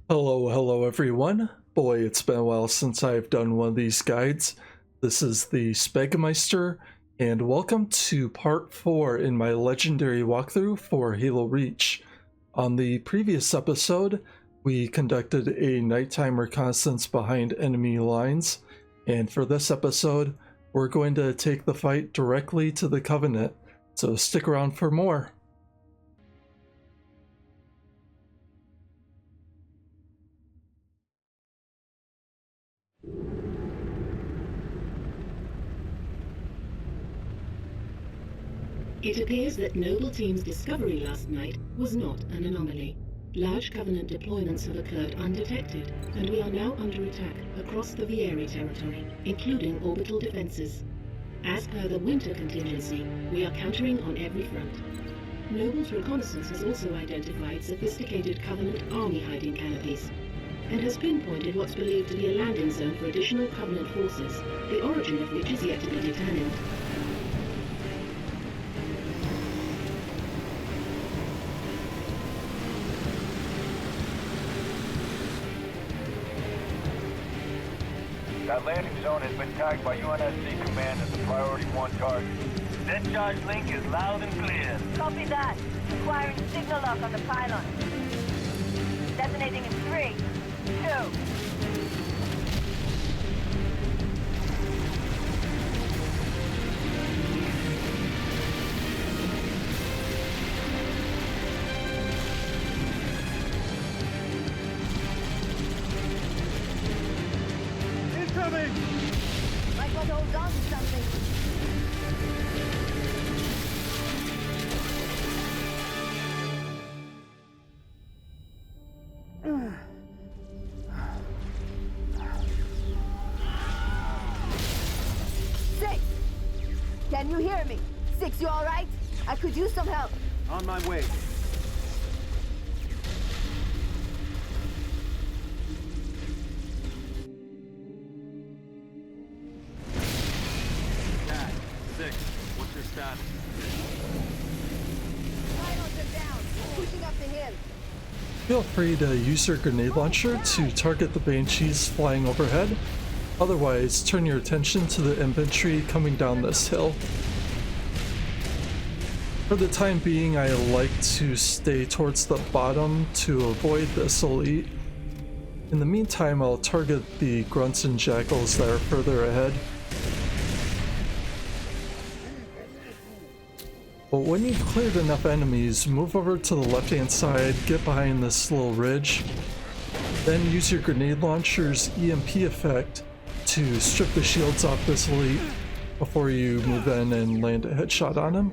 Hello everyone. Boy, it's been a while since I've done one of these guides. This is the Spagmeister, and welcome to part 4 in my legendary walkthrough for Halo Reach. On the previous episode, we conducted a nighttime reconnaissance behind enemy lines, and for this episode, we're going to take the fight directly to the Covenant, so stick around for more. It appears that Noble Team's discovery last night was not an anomaly. Large Covenant deployments have occurred undetected, and we are now under attack across the Viery Territory, including orbital defenses. As per the winter contingency, we are countering on every front. Noble's reconnaissance has also identified sophisticated Covenant army hiding canopies, and has pinpointed what's believed to be a landing zone for additional Covenant forces, the origin of which is yet to be determined. That landing zone has been tagged by UNSC Command as a priority 1 target. That charge link is loud and clear. Copy that. Acquiring signal lock on the pylon. Detonating in 3, 2. Might want to hold on to something. Six! Can you hear me? Six, you alright? I could use some help. On my way. Six, what's your status? Pylons are down. Pushing up the hill. Feel free to use your grenade launcher to target the Banshees flying overhead. Otherwise, turn your attention to the infantry coming down this hill. For the time being, I like to stay towards the bottom to avoid this elite. In the meantime, I'll target the grunts and jackals that are further ahead. But when you've cleared enough enemies, move over to the left-hand side, get behind this little ridge, then use your grenade launcher's EMP effect to strip the shields off this elite before you move in and land a headshot on him.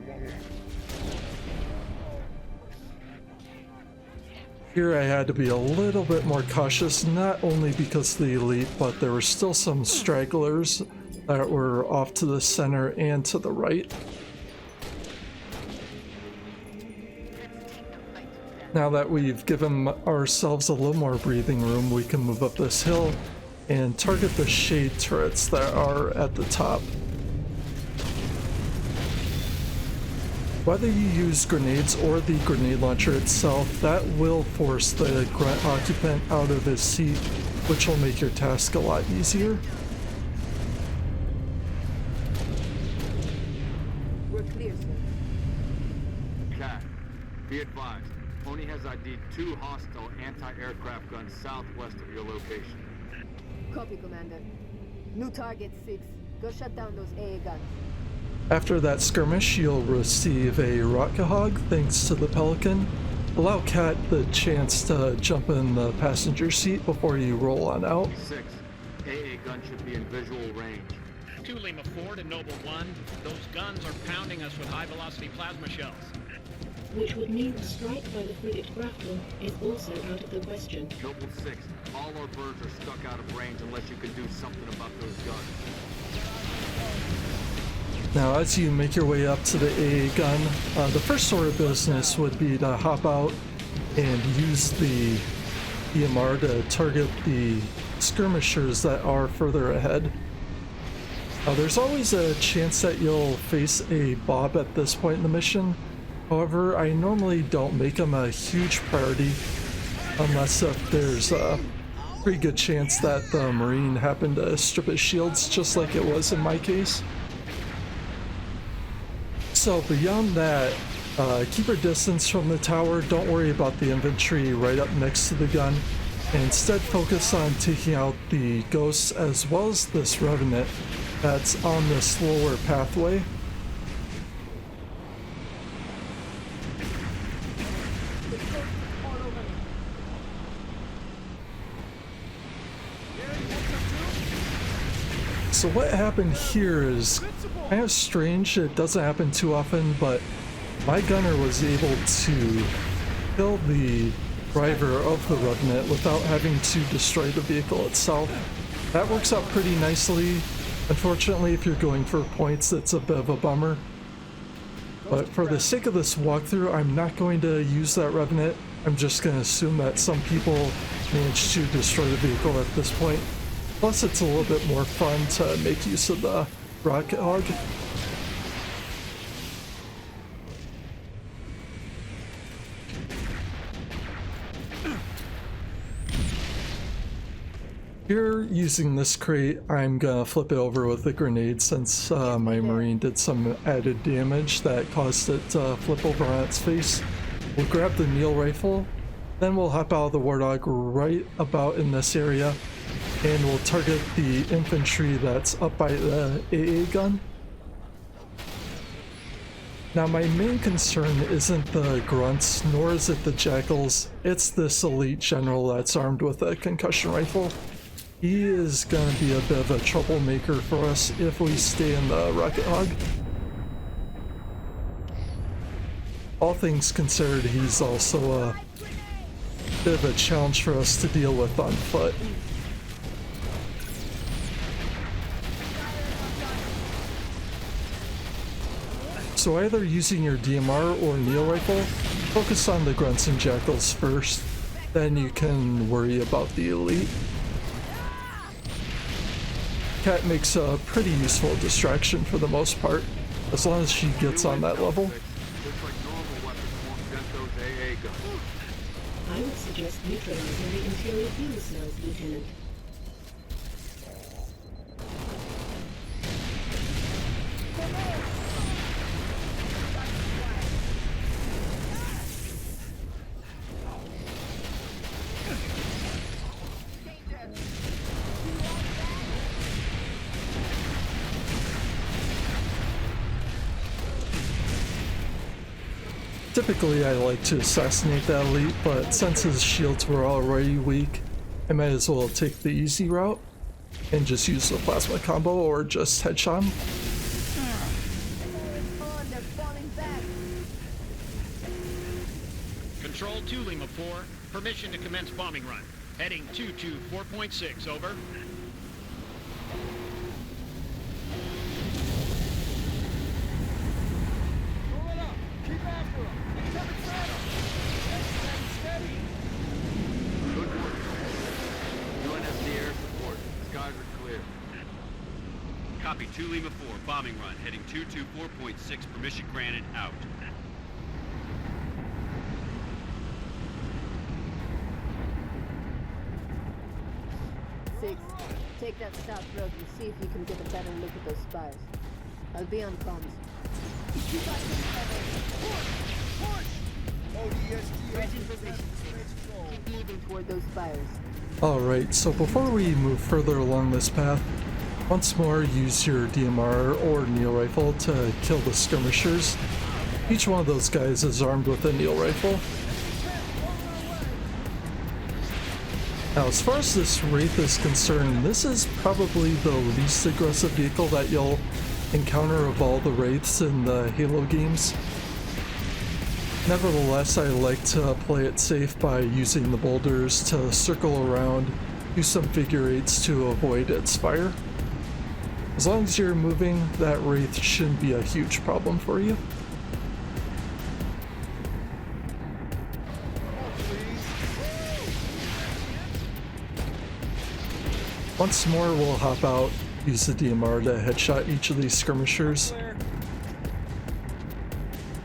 Here I had to be a little bit more cautious, not only because of the elite, but there were still some stragglers that were off to the center and to the right. Now that we've given ourselves a little more breathing room, we can move up this hill and target the shade turrets that are at the top. Whether you use grenades or the grenade launcher itself, that will force the grunt occupant out of his seat, which will make your task a lot easier. We're clear, sir. Cat, be advised. Pony has ID'd 2 hostile anti-aircraft guns southwest of your location. Copy, Commander. New target 6. Go shut down those AA guns. After that skirmish, you'll receive a rocket hog thanks to the Pelican. Allow Cat the chance to jump in the passenger seat before you roll on out. 6, AA gun should be in visual range. 2 Lima 4 to Noble 1. Those guns are pounding us with high-velocity plasma shells. Which would mean a strike by the frigate Grafton is also out of the question. Noble 6, all our birds are stuck out of range unless you can do something about those guns. Now, as you make your way up to the AA gun, the first order of business would be to hop out and use the EMR to target the skirmishers that are further ahead. There's always a chance that you'll face a Bob at this point in the mission. However, I normally don't make them a huge priority unless if there's a pretty good chance that the Marine happened to strip his shields just like it was in my case. So beyond that, keep your distance from the tower. Don't worry about the infantry right up next to the gun. And instead focus on taking out the ghosts as well as this revenant that's on this lower pathway. So what happened here is kind of strange. It doesn't happen too often, but my gunner was able to kill the driver of the Revenant without having to destroy the vehicle itself. That works out pretty nicely. Unfortunately, if you're going for points, it's a bit of a bummer. But for the sake of this walkthrough, I'm not going to use that Revenant. I'm just going to assume that some people managed to destroy the vehicle at this point. Plus, it's a little bit more fun to make use of the rocket hog. Here, using this crate, I'm gonna flip it over with a grenade since my Marine did some added damage that caused it to flip over on its face. We'll grab the Neil rifle, then we'll hop out of the Warthog right about in this area, and we'll target the infantry that's up by the AA gun. Now my main concern isn't the grunts, nor is it the jackals, it's this elite general that's armed with a concussion rifle. He is gonna be a bit of a troublemaker for us if we stay in the rocket hog. All things considered, he's also a bit of a challenge for us to deal with on foot. So either using your DMR or Neil rifle, focus on the grunts and jackals first, then you can worry about the elite. Cat makes a pretty useful distraction for the most part, as long as she gets on that level. I would suggest neutralizing the interior fuel cells, Lieutenant. Typically I like to assassinate that elite, but since his shields were already weak, I might as well take the easy route and just use the plasma combo or just headshot him. Control 2 Lima 4, permission to commence bombing run. Heading 224.6, over. UNSC air support. Skies are clear. Copy 2 Lima 4, bombing run, heading 224.6, permission granted, out. Six, take that south road and see if you can get a better look at those spires. I'll be on comms. Keep moving toward those spires. Alright, so before we move further along this path, once more use your DMR or Neil rifle to kill the skirmishers. Each one of those guys is armed with a Neil rifle. Now as far as this Wraith is concerned, this is probably the least aggressive vehicle that you'll encounter of all the Wraiths in the Halo games. Nevertheless, I like to play it safe by using the boulders to circle around, do some figure eights to avoid its fire. As long as you're moving, that Wraith shouldn't be a huge problem for you. Once more, we'll hop out, use the DMR to headshot each of these skirmishers.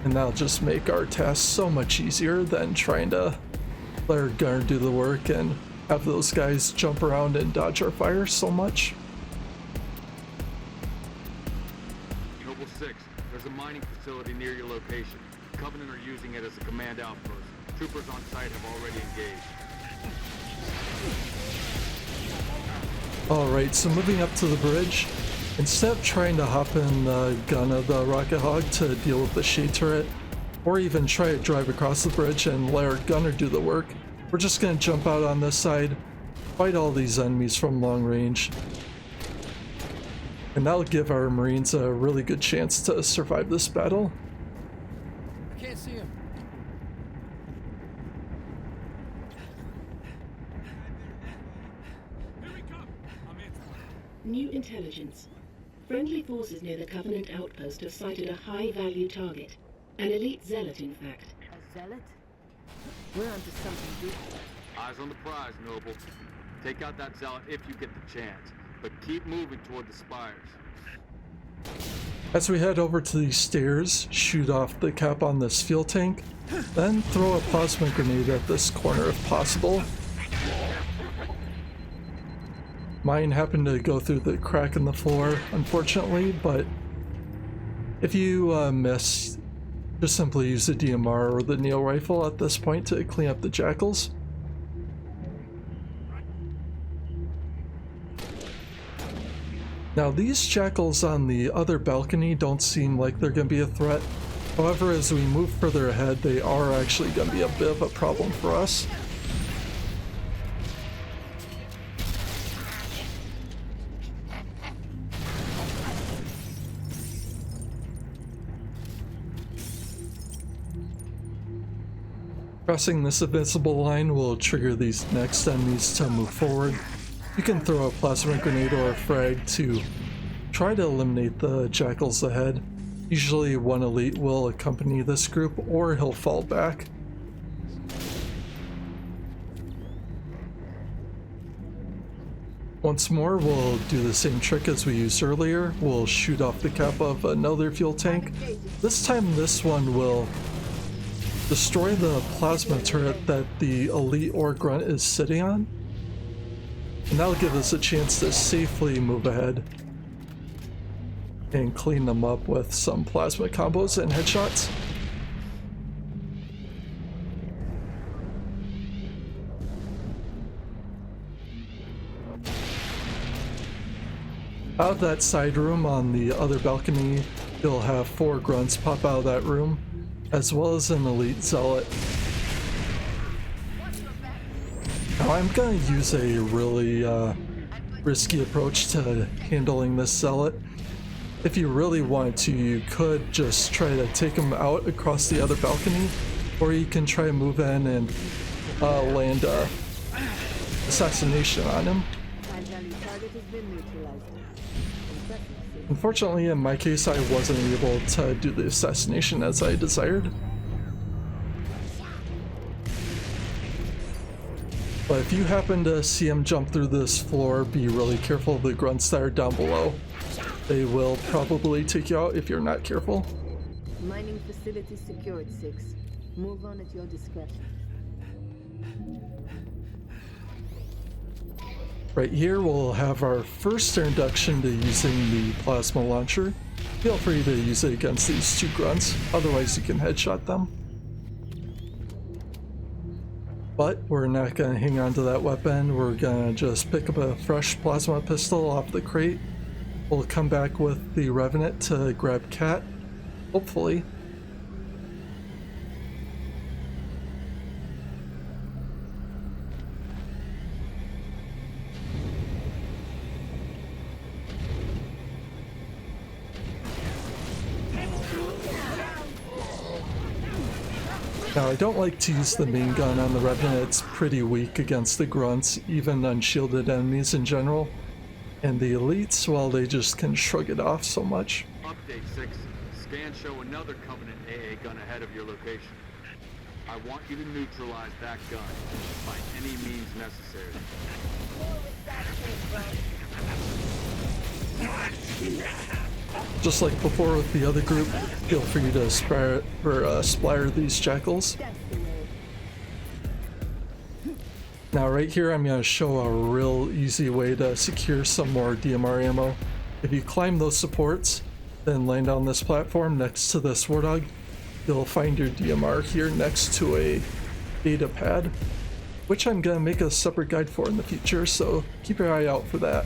And that'll just make our task so much easier than trying to let our gunner do the work and have those guys jump around and dodge our fire so much. Noble 6, there's a mining facility near your location. Covenant are using it as a command outpost. Troopers on site have already engaged. Alright, so moving up to the bridge, instead of trying to hop in the gun of the Rocket Hog to deal with the shade turret, or even try to drive across the bridge and let our gunner do the work, we're just going to jump out on this side, fight all these enemies from long range, and that'll give our Marines a really good chance to survive this battle. I can't see him. New intelligence. Friendly forces near the Covenant outpost have sighted a high-value target. An elite zealot, in fact. A zealot? We're onto something good. Eyes on the prize, Noble. Take out that zealot if you get the chance, but keep moving toward the spires. As we head over to these stairs, shoot off the cap on this fuel tank, then throw a plasma grenade at this corner if possible. Mine happened to go through the crack in the floor, unfortunately, but if you miss, just simply use the DMR or the Neo rifle at this point to clean up the jackals. Now these jackals on the other balcony don't seem like they're going to be a threat. However, as we move further ahead, they are actually going to be a bit of a problem for us. Crossing this invincible line will trigger these next enemies to move forward. You can throw a plasma grenade or a frag to try to eliminate the jackals ahead. Usually one elite will accompany this group or he'll fall back. Once more, we'll do the same trick as we used earlier. We'll shoot off the cap of another fuel tank. This time this one will destroy the plasma turret that the elite or grunt is sitting on, and that'll give us a chance to safely move ahead and clean them up with some plasma combos and headshots. Out of that side room on the other balcony, you'll have 4 grunts pop out of that room, as well as an elite zealot. Now I'm gonna use a really risky approach to handling this zealot. If you really wanted to, you could just try to take him out across the other balcony, or you can try to move in and land assassination on him. High-value target has been neutralized. Unfortunately, in my case, I wasn't able to do the assassination as I desired. But if you happen to see him jump through this floor, be really careful of the grunts that are down below. They will probably take you out if you're not careful. Mining facility secured, 6. Move on at your discretion. Right here we'll have our first introduction to using the plasma launcher. Feel free to use it against these 2 grunts, otherwise you can headshot them. But we're not going to hang on to that weapon, we're going to just pick up a fresh plasma pistol off the crate. We'll come back with the Revenant to grab Cat, hopefully. Now I don't like to use the main gun on the Revenant, it's pretty weak against the grunts, even unshielded enemies in general. And the elites, well, they just can shrug it off so much. Update 6. Scans show another Covenant AA gun ahead of your location. I want you to neutralize that gun by any means necessary. Just like before with the other group, feel free to spire these jackals. That's the way. Now right here I'm going to show a real easy way to secure some more DMR ammo. If you climb those supports, then land on this platform next to this Warthog, you'll find your DMR here next to a data pad, which I'm going to make a separate guide for in the future, so keep your eye out for that.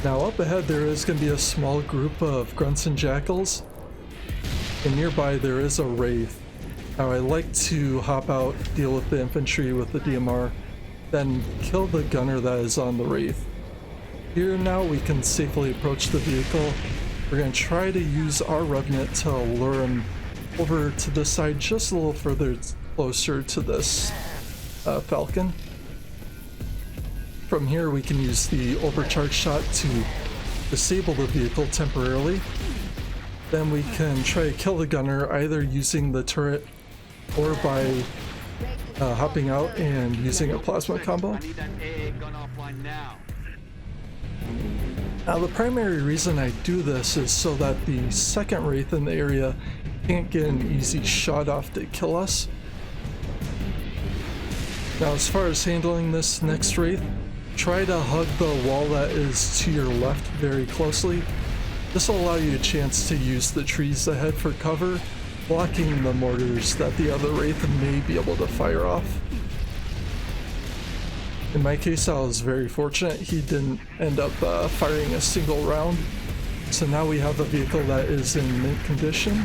Now up ahead there is going to be a small group of grunts and jackals, and nearby there is a wraith. Now I like to hop out, deal with the infantry with the DMR, then kill the gunner that is on the wraith. Here now we can safely approach the vehicle. We're going to try to use our Revenant to lure him over to this side just a little further closer to this Falcon. From here we can use the overcharge shot to disable the vehicle temporarily. Then we can try to kill the gunner either using the turret or by hopping out and using a plasma combo. I need that AA gun offline now. Now the primary reason I do this is so that the second wraith in the area can't get an easy shot off to kill us. Now as far as handling this next wraith, try to hug the wall that is to your left very closely. This will allow you a chance to use the trees ahead for cover, blocking the mortars that the other wraith may be able to fire off. In my case, I was very fortunate. He didn't end up firing a single round. So now we have a vehicle that is in mint condition,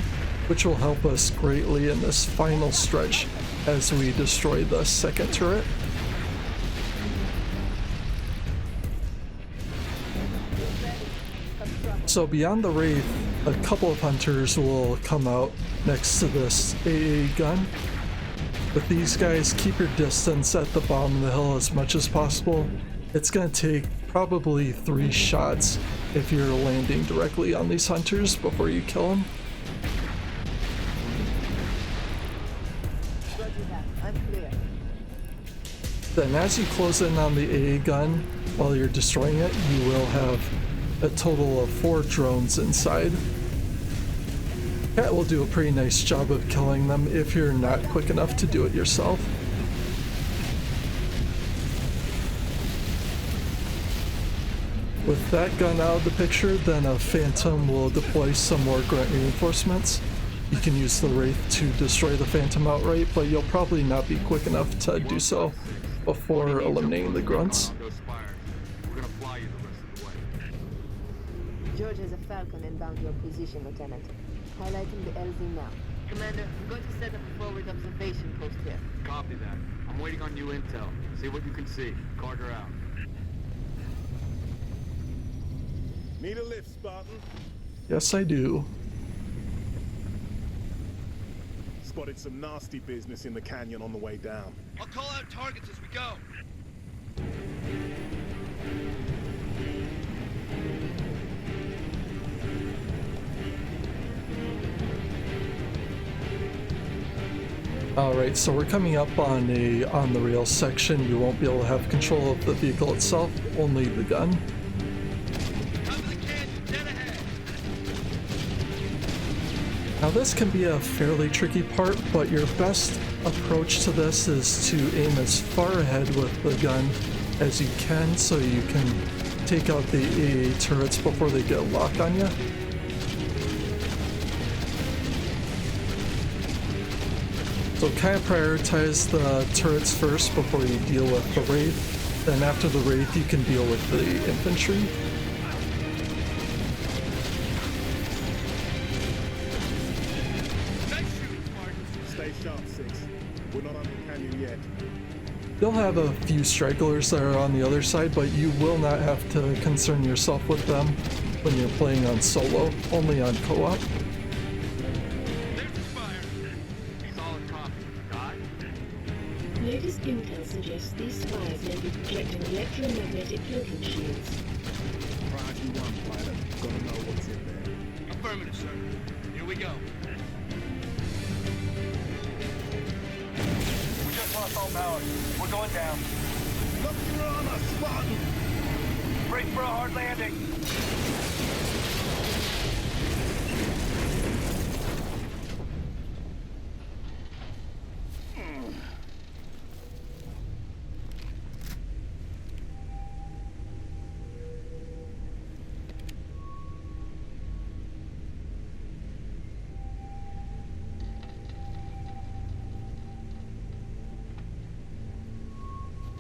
which will help us greatly in this final stretch as we destroy the second turret. So beyond the wraith, a couple of hunters will come out next to this AA gun. With these guys, keep your distance at the bottom of the hill as much as possible. It's going to take probably 3 shots if you're landing directly on these hunters before you kill them. I'm clear. Then as you close in on the AA gun while you're destroying it, you will have a total of 4 drones inside. Cat will do a pretty nice job of killing them if you're not quick enough to do it yourself. With that gun out of the picture, then a Phantom will deploy some more grunt reinforcements. You can use the Wraith to destroy the Phantom outright, but you'll probably not be quick enough to do so before eliminating the grunts. Spire. We're gonna fly you the rest of the way. George has a Falcon inbound your position, Lieutenant. Highlighting the LZ now. Commander, I'm going to set up a forward observation post here. Copy that. I'm waiting on you intel. See what you can see. Carter out. Need a lift, Spartan? Yes, I do. Spotted some nasty business in the canyon on the way down. I'll call out targets as we go. Alright, so we're coming up on a on-the-rail section. You won't be able to have control of the vehicle itself, only the gun. Come to the canyon, dead ahead. Now this can be a fairly tricky part, but your best approach to this is to aim as far ahead with the gun as you can so you can take out the AA turrets before they get a lock on you. So kind of prioritize the turrets first before you deal with the Wraith. Then after the Wraith you can deal with the infantry. Stay sharp, 6. We're not on the canyon yet. You'll have a few stragglers that are on the other side, but you will not have to concern yourself with them when you're playing on solo, only on co-op. There's the Spire. Solid copy. Got? Latest intel suggests these spires may be projecting electromagnetic cloaking shields. Priority 1, pilot. Gotta know what's in there. Affirmative, sir. Here we go. We just lost all power. We're going down. Look your armor, Spartan! Brace for a hard landing.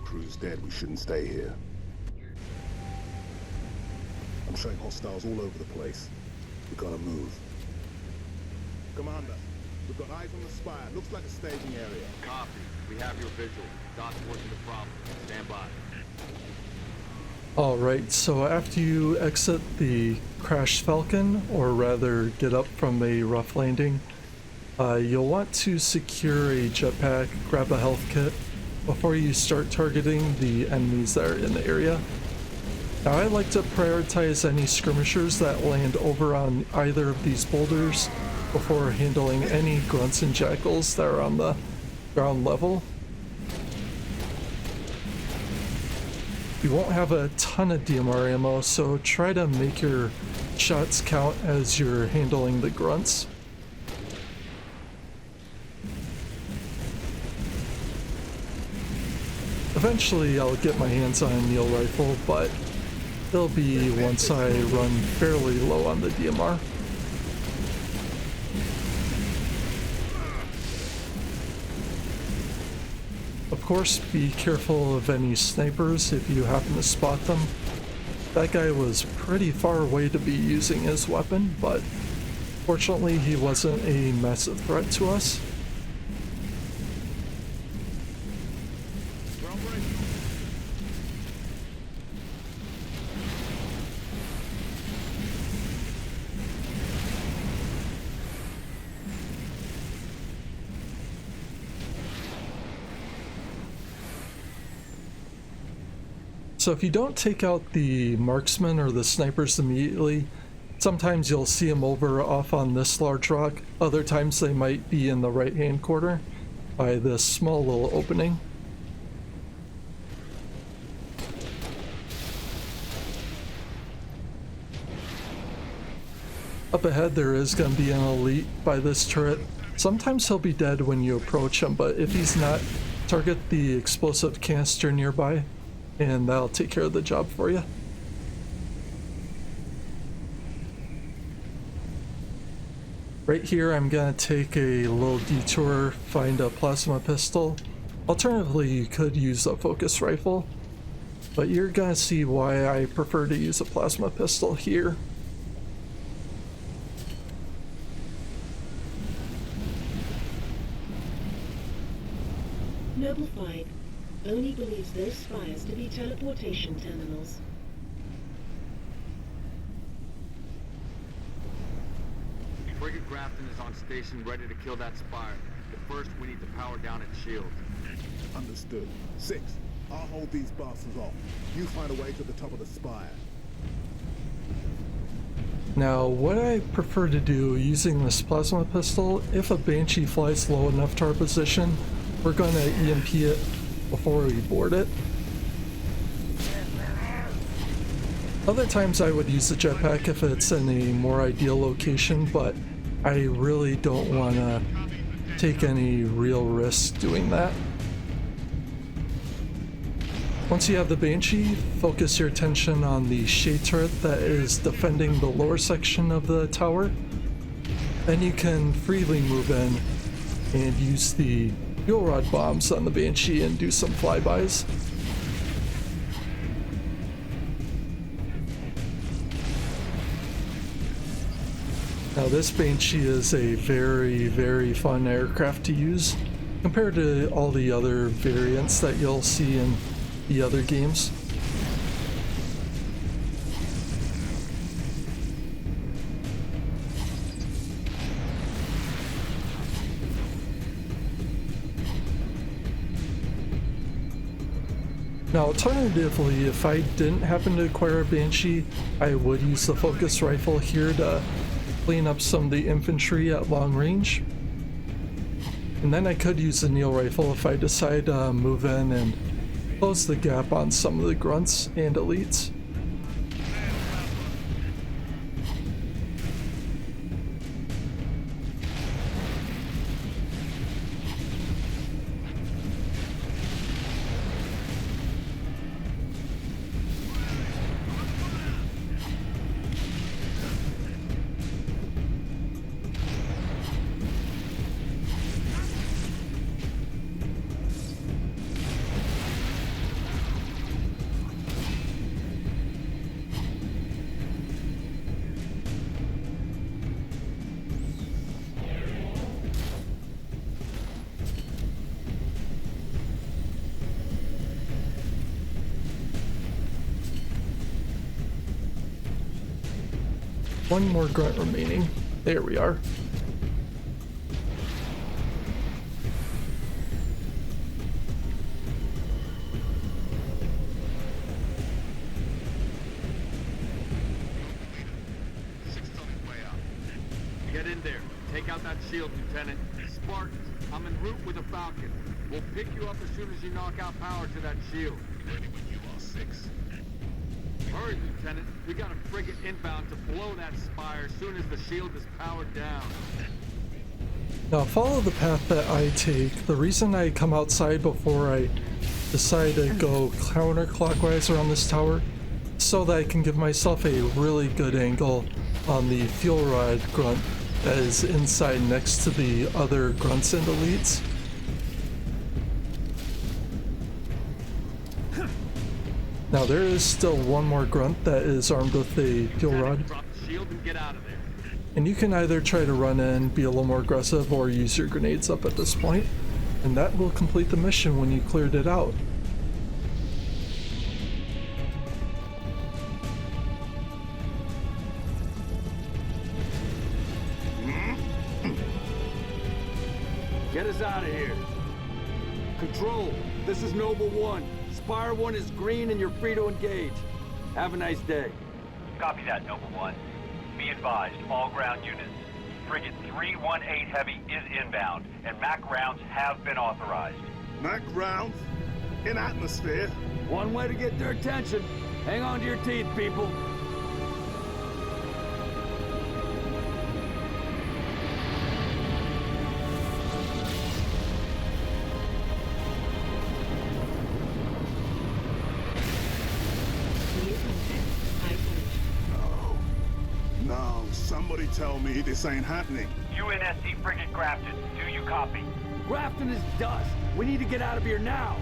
Crew's dead. We shouldn't stay here. I'm showing hostiles all over the place. We gotta move. Commander, we've got eyes on the Spire. Looks like a staging area. Copy. We have your visual. Dot's working the problem. Stand by. Alright, so after you exit the crashed Falcon, or rather get up from a rough landing, you'll want to secure a jetpack, grab a health kit, before you start targeting the enemies that are in the area. Now I like to prioritize any skirmishers that land over on either of these boulders before handling any grunts and jackals that are on the ground level. You won't have a ton of DMR ammo, so try to make your shots count as you're handling the grunts. Eventually I'll get my hands on a Neil rifle, but it'll be once I run fairly low on the DMR. Of course, be careful of any snipers if you happen to spot them. That guy was pretty far away to be using his weapon, but fortunately he wasn't a massive threat to us. So if you don't take out the marksman or the snipers immediately, sometimes you'll see them over off on this large rock. Other times they might be in the right hand corner by this small little opening. Up ahead there is going to be an elite by this turret. Sometimes he'll be dead when you approach him, but if he's not, target the explosive canister nearby, and that'll take care of the job for you. Right here I'm gonna take a little detour, find a plasma pistol. Alternatively, you could use a focus rifle, but you're gonna see why I prefer to use a plasma pistol here. Noble 5 only believes those spires to be teleportation terminals. Frigate Grafton is on station ready to kill that Spire. But first, we need to power down its shield. Understood. 6, I'll hold these bastards off. You find a way to the top of the Spire. Now, what I prefer to do using this plasma pistol, if a Banshee flies low enough to our position, we're going to EMP it before we board it. Other times I would use the jetpack if it's in a more ideal location, but I really don't want to take any real risks doing that. Once you have the Banshee, focus your attention on the shade turret that is defending the lower section of the tower. Then you can freely move in and use the fuel rod bombs on the Banshee and do some flybys. Now this Banshee is a very fun aircraft to use compared to all the other variants that you'll see in the other games. Now alternatively, if I didn't happen to acquire a Banshee, I would use the focus rifle here to clean up some of the infantry at long range. And then I could use the Neil rifle if I decide to move in and close the gap on some of the grunts and elites. One more grunt remaining. There we are. Get in there. Take out that shield, Lieutenant. Spartans, I'm en route with a Falcon. We'll pick you up as soon as you knock out power to that shield. Ready when you are, 6. Hurry, Lieutenant. We got a frigate inbound to blow that Spire as soon as the shield is powered down. Now follow the path that I take. The reason I come outside before I decide to go counterclockwise around this tower is so that I can give myself a really good angle on the fuel rod grunt that is inside next to the other grunts and elites. Now there is still one more grunt that is armed with a fuel rod. Drop the shield and get out of there. And you can either try to run in, be a little more aggressive, or use your grenades up at this point. And that will complete the mission when you cleared it out. Get us out of here. Control, this is Noble 1. Spire 1 is green and you're free to engage. Have a nice day. Copy that, Noble 1. Be advised, all ground units. Frigate 318 Heavy is inbound, and MAC rounds have been authorized. MAC rounds? In atmosphere? One way to get their attention. Hang on to your teeth, people. No, somebody tell me this ain't happening. UNSC frigate Grafton, do you copy? Grafton is dust. We need to get out of here now.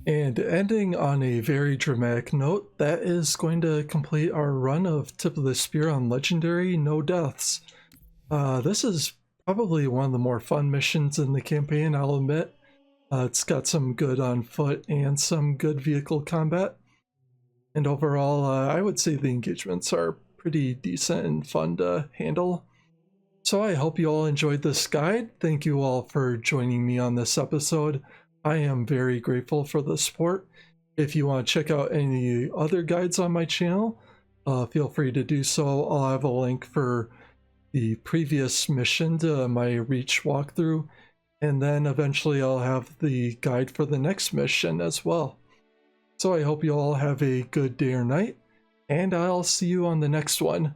And ending on a very dramatic note, that is going to complete our run of Tip of the Spear on Legendary, no deaths. This is probably one of the more fun missions in the campaign, I'll admit. It's got some good on foot and some good vehicle combat. And overall, I would say the engagements are pretty decent and fun to handle. So I hope you all enjoyed this guide. Thank you all for joining me on this episode. I am very grateful for the support. If you want to check out any other guides on my channel, feel free to do so. I'll have a link for the previous mission to my Reach walkthrough, and then eventually I'll have the guide for the next mission as well. So I hope you all have a good day or night, and I'll see you on the next one.